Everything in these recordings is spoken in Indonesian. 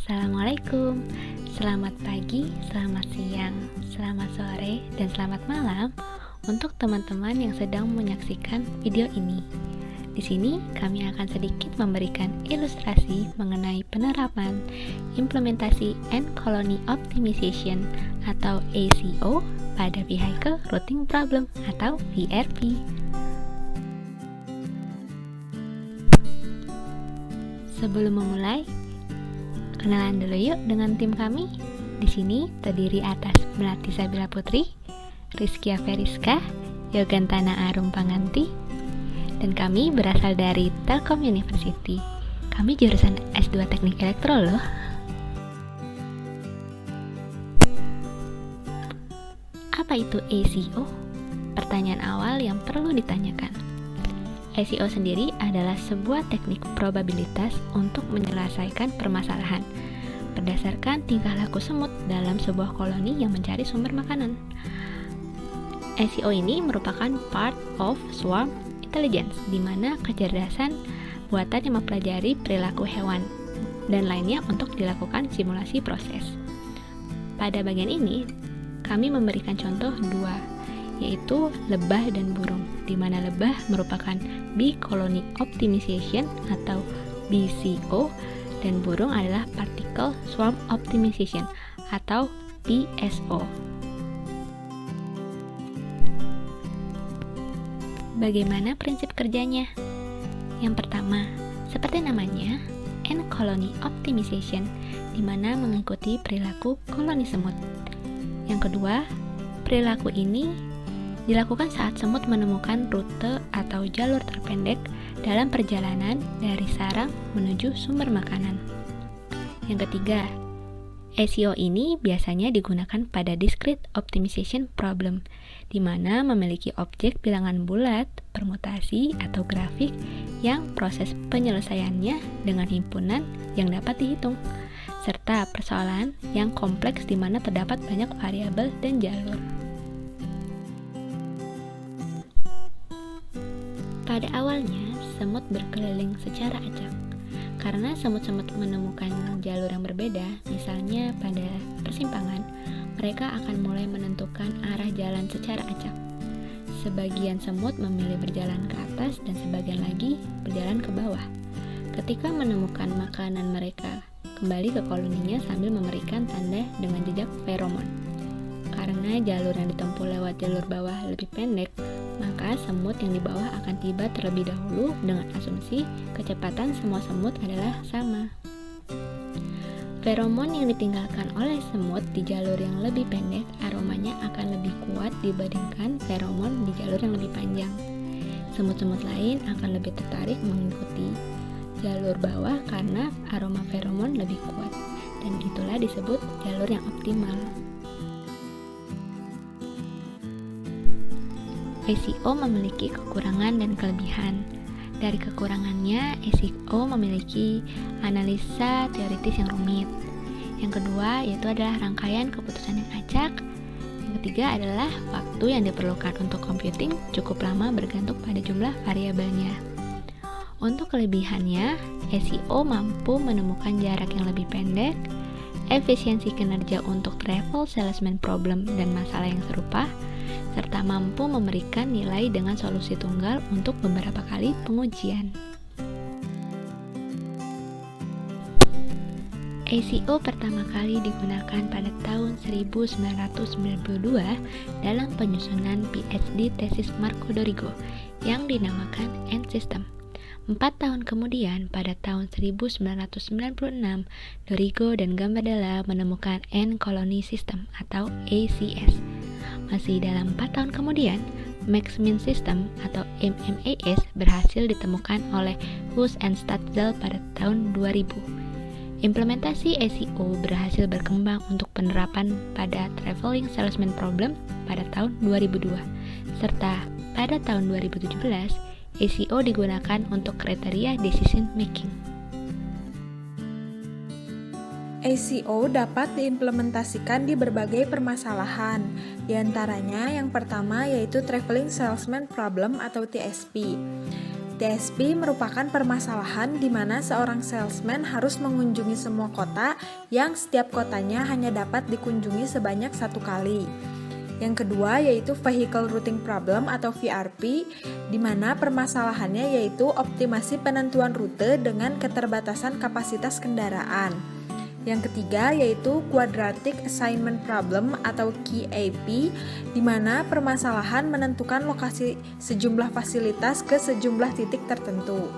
Assalamualaikum, selamat pagi, selamat siang, selamat sore, dan selamat malam untuk teman-teman yang sedang menyaksikan video ini. Di sini kami akan sedikit memberikan ilustrasi mengenai penerapan implementasi End Colony Optimization atau ACO pada Vehicle Routing Problem atau VRP. Sebelum memulai, kenalan dulu yuk dengan tim kami. Di sini terdiri atas Melati Sabila Putri, Rizkia Feriska, Yogantana Arum Panganti, dan kami berasal dari Telkom University. Kami jurusan S2 Teknik Elektro loh. Apa itu ACO? Pertanyaan awal yang perlu ditanyakan. ACO sendiri adalah sebuah teknik probabilitas untuk menyelesaikan permasalahan berdasarkan tingkah laku semut dalam sebuah koloni yang mencari sumber makanan. ACO ini merupakan part of swarm intelligence, di mana kecerdasan buatan yang mempelajari perilaku hewan dan lainnya untuk dilakukan simulasi proses. Pada bagian ini, kami memberikan contoh dua, yaitu lebah dan burung, di mana lebah merupakan Bee Colony Optimization atau BCO, dan burung adalah Particle Swarm Optimization atau PSO. Bagaimana prinsip kerjanya? Yang pertama, seperti namanya, End Colony Optimization, di mana mengikuti perilaku koloni semut. Yang kedua, perilaku ini dilakukan saat semut menemukan rute atau jalur terpendek dalam perjalanan dari sarang menuju sumber makanan. Yang ketiga, ACO ini biasanya digunakan pada discrete optimization problem, di mana memiliki objek bilangan bulat, permutasi, atau grafik yang proses penyelesaiannya dengan himpunan yang dapat dihitung, serta persoalan yang kompleks di mana terdapat banyak variabel dan jalur. Pada awalnya, semut berkeliling secara acak. Karena semut-semut menemukan jalur yang berbeda, misalnya pada persimpangan, mereka akan mulai menentukan arah jalan secara acak. Sebagian semut memilih berjalan ke atas dan sebagian lagi berjalan ke bawah. Ketika menemukan makanan, mereka kembali ke koloninya sambil memberikan tanda dengan jejak feromon. Karena jalur yang ditempuh lewat jalur bawah lebih pendek, maka semut yang di bawah akan tiba terlebih dahulu dengan asumsi kecepatan semua semut adalah sama. Feromon yang ditinggalkan oleh semut di jalur yang lebih pendek, aromanya akan lebih kuat dibandingkan feromon di jalur yang lebih panjang. Semut-semut lain akan lebih tertarik mengikuti jalur bawah karena aroma feromon lebih kuat, dan itulah disebut jalur yang optimal. ACO memiliki kekurangan dan kelebihan. Dari kekurangannya, ACO memiliki analisa teoritis yang rumit. Yang kedua, yaitu adalah rangkaian keputusan yang acak. Yang ketiga adalah waktu yang diperlukan untuk computing cukup lama bergantung pada jumlah variabelnya. Untuk kelebihannya, ACO mampu menemukan jarak yang lebih pendek, efisiensi kinerja untuk travel salesman problem dan masalah yang serupa, serta mampu memberikan nilai dengan solusi tunggal untuk beberapa kali pengujian. ACO pertama kali digunakan pada tahun 1992 dalam penyusunan PhD tesis Marco Dorigo yang dinamakan End System. 4 tahun kemudian, pada tahun 1996, Dorigo dan Gambardella menemukan End Colony System atau ACS. Masih dalam 4 tahun kemudian, Max Min System atau MMAS berhasil ditemukan oleh Huss and Statzel pada tahun 2000. Implementasi ACO berhasil berkembang untuk penerapan pada Traveling Salesman Problem pada tahun 2002, serta pada tahun 2017, ACO digunakan untuk kriteria decision making. ACO dapat diimplementasikan di berbagai permasalahan, di antaranya yang pertama yaitu Traveling Salesman Problem atau TSP. TSP merupakan permasalahan di mana seorang salesman harus mengunjungi semua kota yang setiap kotanya hanya dapat dikunjungi sebanyak satu kali. Yang kedua yaitu Vehicle Routing Problem atau VRP, di mana permasalahannya yaitu optimasi penentuan rute dengan keterbatasan kapasitas kendaraan. Yang ketiga yaitu Quadratic Assignment Problem atau QAP, di mana permasalahan menentukan lokasi sejumlah fasilitas ke sejumlah titik tertentu.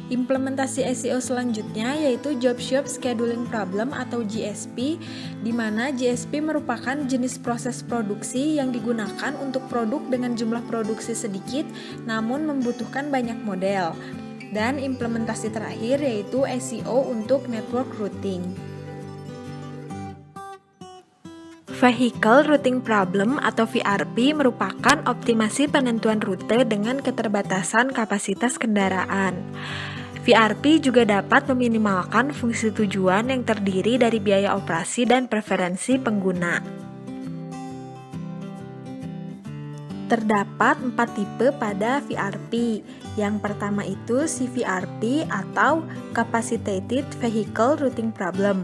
Implementasi SEO selanjutnya yaitu Job Shop Scheduling Problem atau GSP, di mana GSP merupakan jenis proses produksi yang digunakan untuk produk dengan jumlah produksi sedikit namun membutuhkan banyak model. Dan implementasi terakhir yaitu SEO untuk network routing. Vehicle Routing Problem atau VRP merupakan optimasi penentuan rute dengan keterbatasan kapasitas kendaraan. VRP juga dapat meminimalkan fungsi tujuan yang terdiri dari biaya operasi dan preferensi pengguna. Terdapat 4 tipe pada VRP. Yang pertama itu CVRP atau Capacitated Vehicle Routing Problem.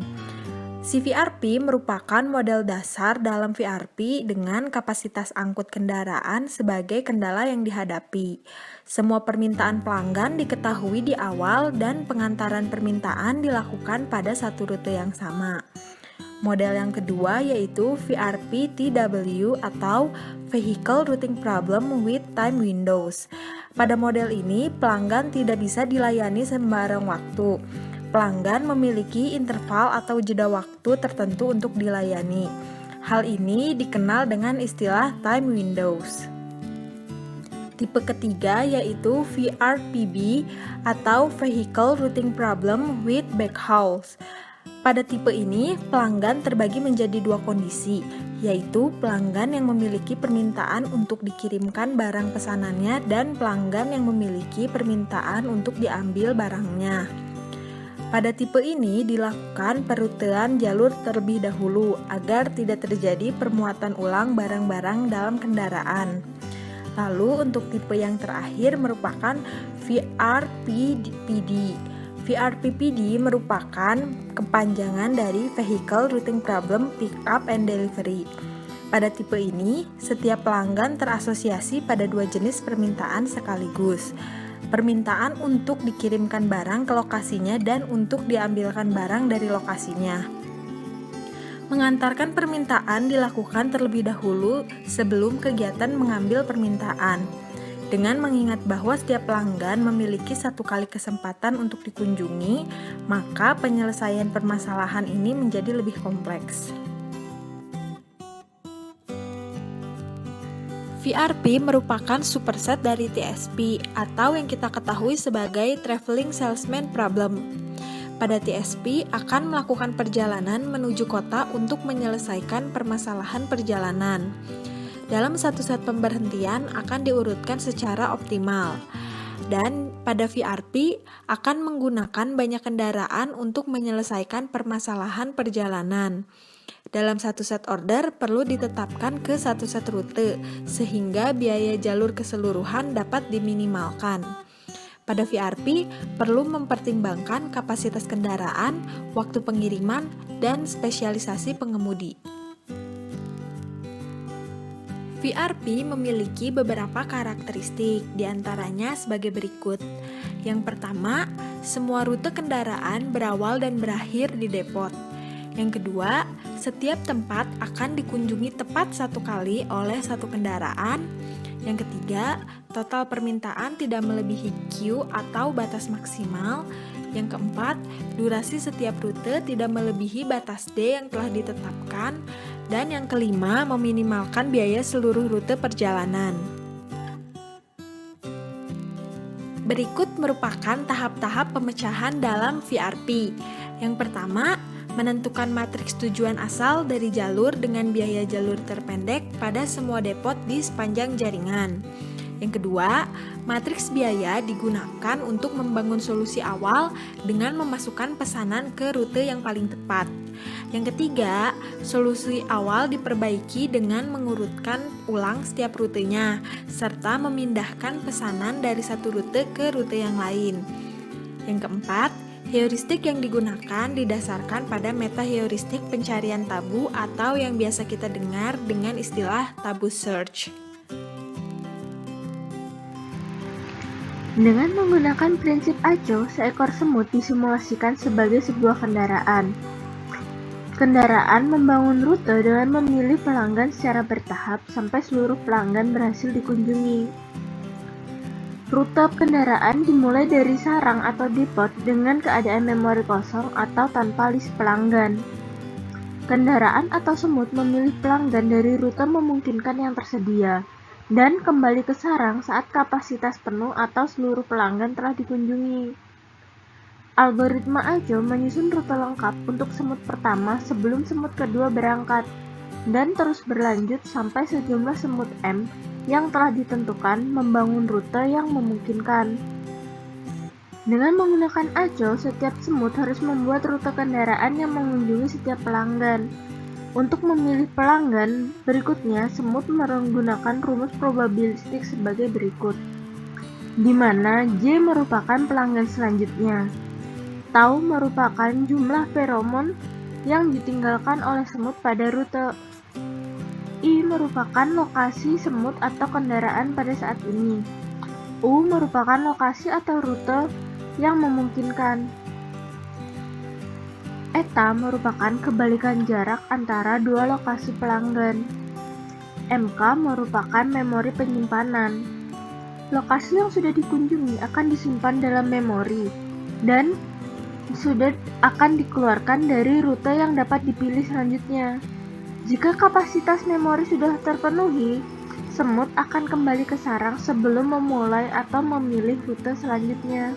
CVRP merupakan model dasar dalam VRP dengan kapasitas angkut kendaraan sebagai kendala yang dihadapi. Semua permintaan pelanggan diketahui di awal dan pengantaran permintaan dilakukan pada satu rute yang sama. Model yang kedua yaitu VRP-TW atau Vehicle Routing Problem with Time Windows. Pada model ini, pelanggan tidak bisa dilayani sembarang waktu. Pelanggan memiliki interval atau jeda waktu tertentu untuk dilayani. Hal ini dikenal dengan istilah time windows. Tipe ketiga yaitu VRPB atau Vehicle Routing Problem with Backhauls. Pada tipe ini, pelanggan terbagi menjadi dua kondisi, yaitu pelanggan yang memiliki permintaan untuk dikirimkan barang pesanannya dan pelanggan yang memiliki permintaan untuk diambil barangnya. Pada tipe ini dilakukan perutean jalur terlebih dahulu agar tidak terjadi permuatan ulang barang-barang dalam kendaraan. Lalu untuk tipe yang terakhir merupakan VRPPD. VRPPD merupakan kepanjangan dari Vehicle Routing Problem Pickup and Delivery. Pada tipe ini, setiap pelanggan terasosiasi pada dua jenis permintaan sekaligus. Permintaan untuk dikirimkan barang ke lokasinya dan untuk diambilkan barang dari lokasinya. Mengantarkan permintaan dilakukan terlebih dahulu sebelum kegiatan mengambil permintaan. Dengan mengingat bahwa setiap pelanggan memiliki satu kali kesempatan untuk dikunjungi, maka penyelesaian permasalahan ini menjadi lebih kompleks. VRP merupakan superset dari TSP atau yang kita ketahui sebagai Traveling Salesman Problem. Pada TSP akan melakukan perjalanan menuju kota untuk menyelesaikan permasalahan perjalanan. Dalam satu set pemberhentian akan diurutkan secara optimal. Dan pada VRP akan menggunakan banyak kendaraan untuk menyelesaikan permasalahan perjalanan. Dalam satu set order perlu ditetapkan ke satu set rute, sehingga biaya jalur keseluruhan dapat diminimalkan. Pada VRP perlu mempertimbangkan kapasitas kendaraan, waktu pengiriman, dan spesialisasi pengemudi. VRP memiliki beberapa karakteristik, diantaranya sebagai berikut. Yang pertama, semua rute kendaraan berawal dan berakhir di depot. Yang kedua, setiap tempat akan dikunjungi tepat satu kali oleh satu kendaraan. Yang ketiga, total permintaan tidak melebihi Q atau batas maksimal. Yang keempat, durasi setiap rute tidak melebihi batas D yang telah ditetapkan. Dan yang kelima, meminimalkan biaya seluruh rute perjalanan. Berikut merupakan tahap-tahap pemecahan dalam VRP. Yang pertama, menentukan matriks tujuan asal dari jalur dengan biaya jalur terpendek pada semua depot di sepanjang jaringan. Yang kedua, matriks biaya digunakan untuk membangun solusi awal dengan memasukkan pesanan ke rute yang paling tepat. Yang ketiga, solusi awal diperbaiki dengan mengurutkan ulang setiap rutenya, serta memindahkan pesanan dari satu rute ke rute yang lain. Yang keempat, heuristik yang digunakan didasarkan pada meta-heuristik pencarian tabu atau yang biasa kita dengar dengan istilah tabu search. Dengan menggunakan prinsip Aco, seekor semut disimulasikan sebagai sebuah kendaraan. Kendaraan membangun rute dengan memilih pelanggan secara bertahap sampai seluruh pelanggan berhasil dikunjungi. Rute kendaraan dimulai dari sarang atau depot dengan keadaan memori kosong atau tanpa list pelanggan. Kendaraan atau semut memilih pelanggan dari rute memungkinkan yang tersedia, dan kembali ke sarang saat kapasitas penuh atau seluruh pelanggan telah dikunjungi. Algoritma Aco menyusun rute lengkap untuk semut pertama sebelum semut kedua berangkat, dan terus berlanjut sampai sejumlah semut M yang telah ditentukan membangun rute yang memungkinkan. Dengan menggunakan Aco, setiap semut harus membuat rute kendaraan yang mengunjungi setiap pelanggan. Untuk memilih pelanggan berikutnya, semut menggunakan rumus probabilistik sebagai berikut, di mana J merupakan pelanggan selanjutnya, Tau merupakan jumlah feromon yang ditinggalkan oleh semut pada rute, I merupakan lokasi semut atau kendaraan pada saat ini, U merupakan lokasi atau rute yang memungkinkan, Eta merupakan kebalikan jarak antara dua lokasi pelanggan. MK merupakan memori penyimpanan. Lokasi yang sudah dikunjungi akan disimpan dalam memori dan sudah akan dikeluarkan dari rute yang dapat dipilih selanjutnya. Jika kapasitas memori sudah terpenuhi, semut akan kembali ke sarang sebelum memulai atau memilih rute selanjutnya.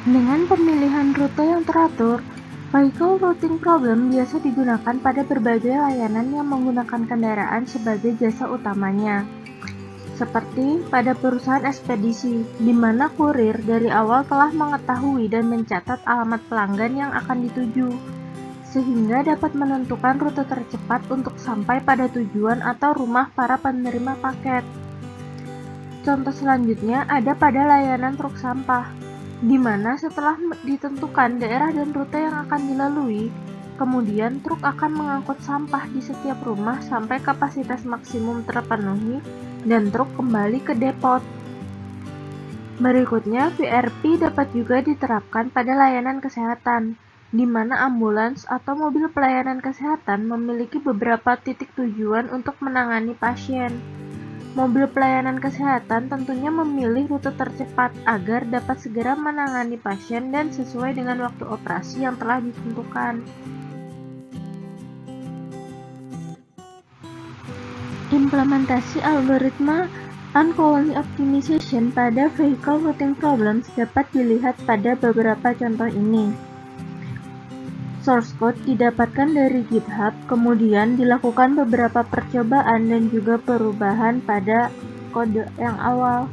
Dengan pemilihan rute yang teratur, vehicle routing problem biasa digunakan pada berbagai layanan yang menggunakan kendaraan sebagai jasa utamanya. Seperti pada perusahaan ekspedisi, di mana kurir dari awal telah mengetahui dan mencatat alamat pelanggan yang akan dituju, sehingga dapat menentukan rute tercepat untuk sampai pada tujuan atau rumah para penerima paket. Contoh selanjutnya ada pada layanan truk sampah, di mana setelah ditentukan daerah dan rute yang akan dilalui, kemudian truk akan mengangkut sampah di setiap rumah sampai kapasitas maksimum terpenuhi dan truk kembali ke depot. Berikutnya, VRP dapat juga diterapkan pada layanan kesehatan, di mana ambulans atau mobil pelayanan kesehatan memiliki beberapa titik tujuan untuk menangani pasien. Mobil pelayanan kesehatan tentunya memilih rute tercepat agar dapat segera menangani pasien dan sesuai dengan waktu operasi yang telah ditentukan. Implementasi algoritma Uncolony Optimization pada vehicle routing problems dapat dilihat pada beberapa contoh ini. Source code didapatkan dari GitHub, kemudian dilakukan beberapa percobaan dan juga perubahan pada kode yang awal.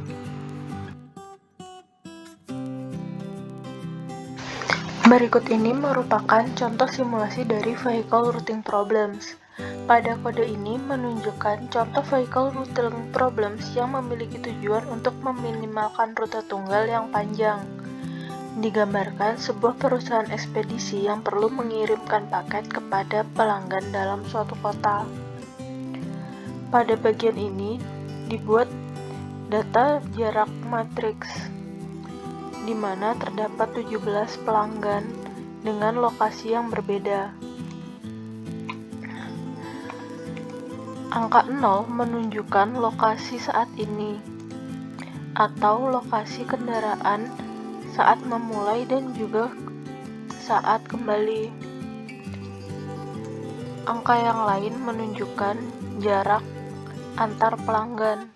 Berikut ini merupakan contoh simulasi dari vehicle routing problems. Pada kode ini menunjukkan contoh vehicle routing problems yang memiliki tujuan untuk meminimalkan rute tunggal yang panjang. Digambarkan sebuah perusahaan ekspedisi yang perlu mengirimkan paket kepada pelanggan dalam suatu kota. Pada bagian ini dibuat data jarak matriks, di mana terdapat 17 pelanggan dengan lokasi yang berbeda. Angka 0 menunjukkan lokasi saat ini, atau lokasi kendaraan saat memulai dan juga saat kembali. Angka yang lain menunjukkan jarak antar pelanggan.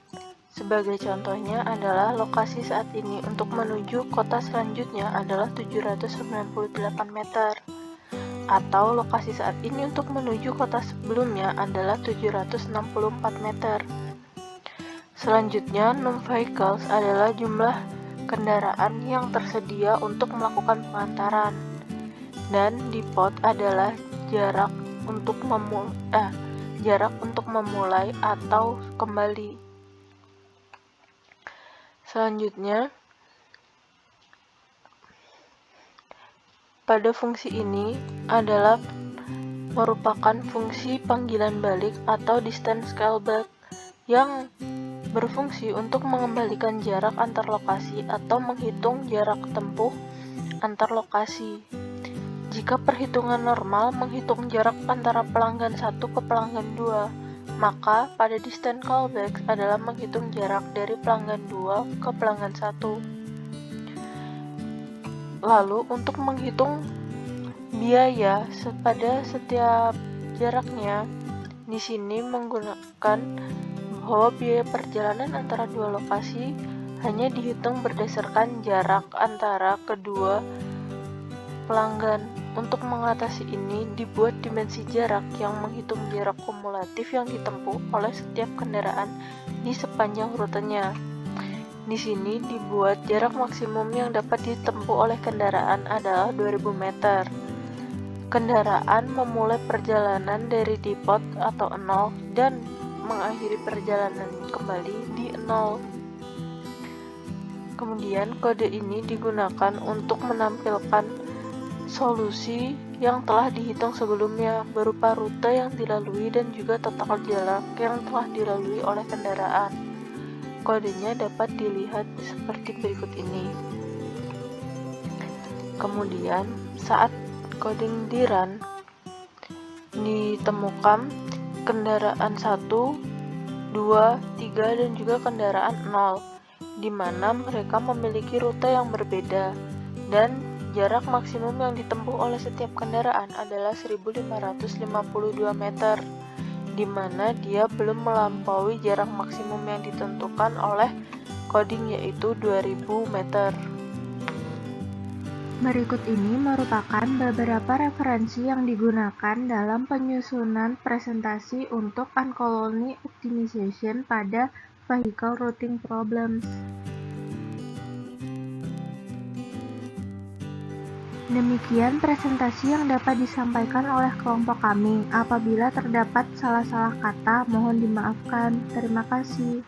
Sebagai contohnya adalah lokasi saat ini untuk menuju kota selanjutnya adalah 798 meter, atau lokasi saat ini untuk menuju kota sebelumnya adalah 764 meter. Selanjutnya, non-vehicles adalah jumlah kendaraan yang tersedia untuk melakukan pengantaran. Dan depot adalah jarak untuk memulai atau kembali. Selanjutnya, pada fungsi ini adalah merupakan fungsi panggilan balik atau distance callback yang berfungsi untuk mengembalikan jarak antar lokasi atau menghitung jarak tempuh antar lokasi. Jika perhitungan normal menghitung jarak antara pelanggan 1 ke pelanggan 2, maka pada distance callback adalah menghitung jarak dari pelanggan 2 ke pelanggan 1. Lalu untuk menghitung biaya pada setiap jaraknya, di sini menggunakan bahwa biaya perjalanan antara dua lokasi hanya dihitung berdasarkan jarak antara kedua pelanggan. Untuk mengatasi ini, dibuat dimensi jarak yang menghitung jarak kumulatif yang ditempuh oleh setiap kendaraan di sepanjang rutenya. Di sini dibuat jarak maksimum yang dapat ditempuh oleh kendaraan adalah 2000 meter. Kendaraan memulai perjalanan dari depot atau 0 dan mengakhiri perjalanan kembali di 0. Kemudian kode ini digunakan untuk menampilkan solusi yang telah dihitung sebelumnya berupa rute yang dilalui dan juga total jarak yang telah dilalui oleh kendaraan. Kodenya dapat dilihat seperti berikut ini. Kemudian saat coding di run, ditemukan kendaraan 1, 2, 3 dan juga kendaraan 0, di mana mereka memiliki rute yang berbeda dan jarak maksimum yang ditempuh oleh setiap kendaraan adalah 1552 meter, di mana dia belum melampaui jarak maksimum yang ditentukan oleh coding yaitu 2000 meter. Berikut ini merupakan beberapa referensi yang digunakan dalam penyusunan presentasi untuk Uncolony Optimization pada Vehicle Routing Problems. Demikian presentasi yang dapat disampaikan oleh kelompok kami. Apabila terdapat salah-salah kata, mohon dimaafkan. Terima kasih.